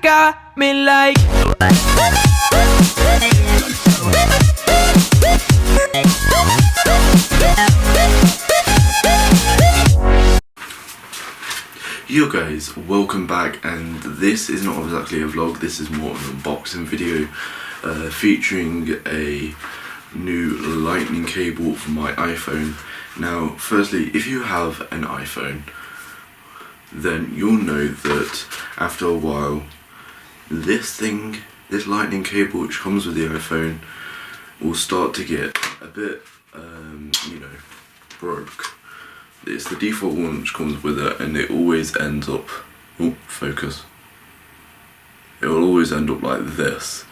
got me like. Yo guys, welcome back, and this is not exactly a vlog, this is more of an unboxing video featuring a new lightning cable for my iPhone. Now firstly, if you have an iPhone, then you'll know that after a while this lightning cable which comes with the iPhone will start to get a bit broke. It's the default one which comes with it, and it always ends up, focus, it will always end up like this,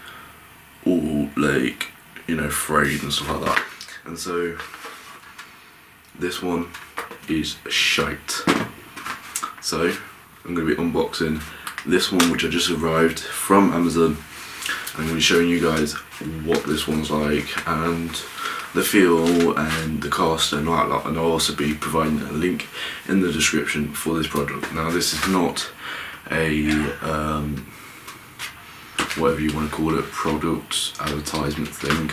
all like, frayed and stuff like that. And so this one is shite. So I'm going to be unboxing this one which I just arrived from Amazon. I'm going to be showing you guys what this one's like and the feel and the cost and all that lot, and I'll also be providing a link in the description for this product. Now this is not a whatever you want to call it, product advertisement thing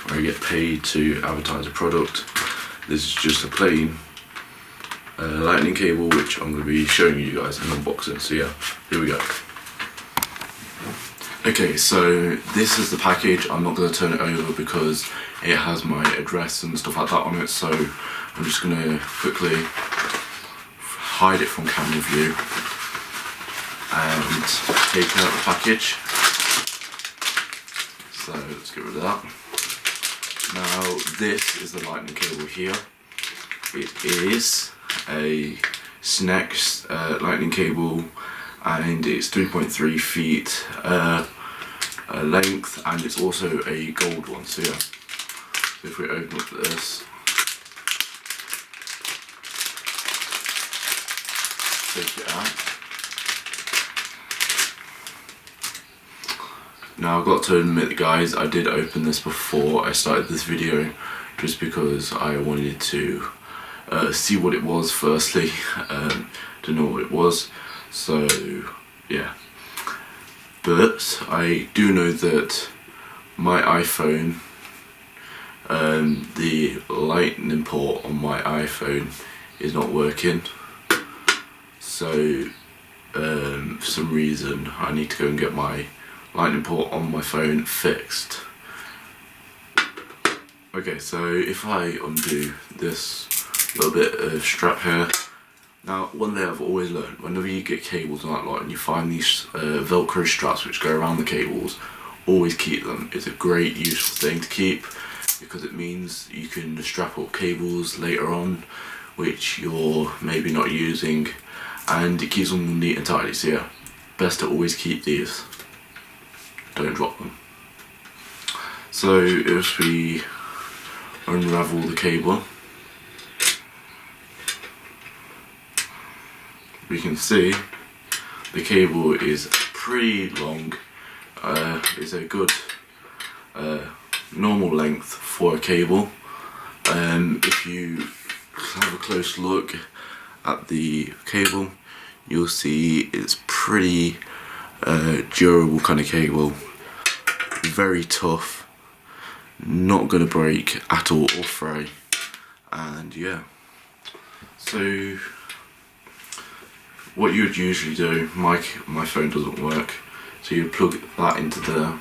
where you get paid to advertise a product. This is just a plain lightning cable which I'm going to be showing you guys and unboxing. So yeah, here we go. Okay, so this is the package. I'm not going to turn it over because it has my address and stuff like that on it, so I'm just going to quickly hide it from camera view and take out the package. So let's get rid of that. Now this is the lightning cable here. It is a Snex lightning cable, and it's 3.3 feet length, and it's also a gold one. So yeah, so if we open up this, take it out. Now I've got to admit guys, I did open this before I started this video just because I wanted to see what it was firstly, to know what it was. So yeah, but I do know that my iPhone, the lightning port on my iPhone is not working, so for some reason I need to go and get my lightning port on my phone fixed. Okay, so if I undo this little bit of strap here. Now, one thing I've always learned, whenever you get cables and that lot and you find these Velcro straps which go around the cables, always keep them. It's a great useful thing to keep because it means you can strap up cables later on which you're maybe not using, and it keeps them neat and tidy. So yeah, best to always keep these, don't drop them. So if we unravel the cable, we can see the cable is pretty long. It's a good normal length for a cable. If you have a close look at the cable, you'll see it's pretty durable kind of cable, very tough, not gonna break at all or fray. And yeah, so what you would usually do, my phone doesn't work, so you plug that into the,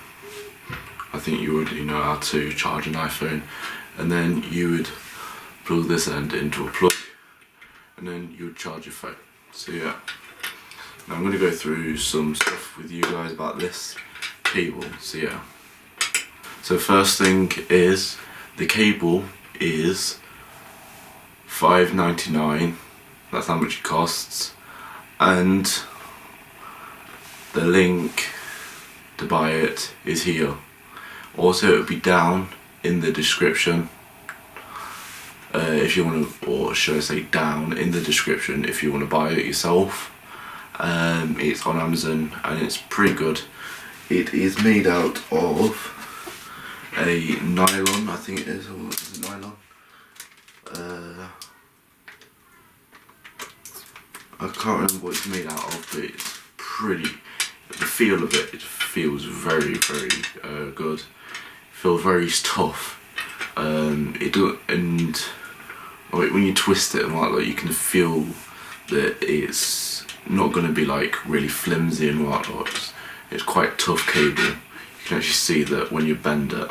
I think you already know how to charge an iPhone, and then you would plug this end into a plug, and then you would charge your phone. So yeah, now I'm going to go through some stuff with you guys about this cable. So yeah, so first thing is, the cable is $5.99, that's how much it costs. And the link to buy it is here. Also, it will be down in the description if you want to, or should I say down in the description if you want to buy it yourself. It's on Amazon and it's pretty good. It is made out of a nylon, I think it is, or is it nylon? I can't remember what it's made out of, but it's pretty, the feel of it, it feels very, very good. Feels very tough. It do, and like, when you twist it, and like you can feel that it's not going to be like really flimsy and whatnot. It's quite tough cable. You can actually see that when you bend it,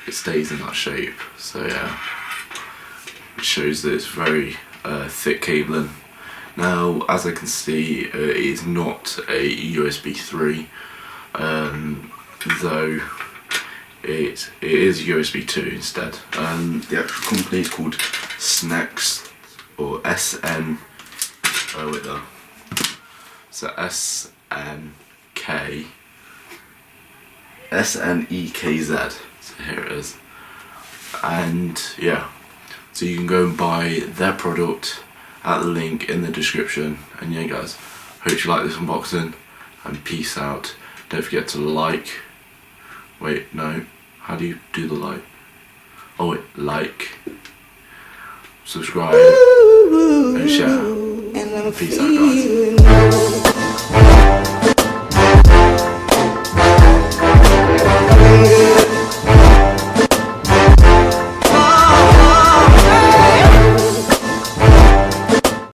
it stays in that shape. So yeah, it shows that it's very thick cabling. Now, as I can see, it is not a USB 3, though it is USB 2 instead. The actual company is called Snex, or SN. Oh wait there. So SNEKZ. So here it is. And yeah, so you can go and buy their product at the link in the description. And yeah guys, hope you like this unboxing, and peace out. Don't forget to like, wait no, how do you do the like? Oh wait, like, subscribe and share. Peace out guys.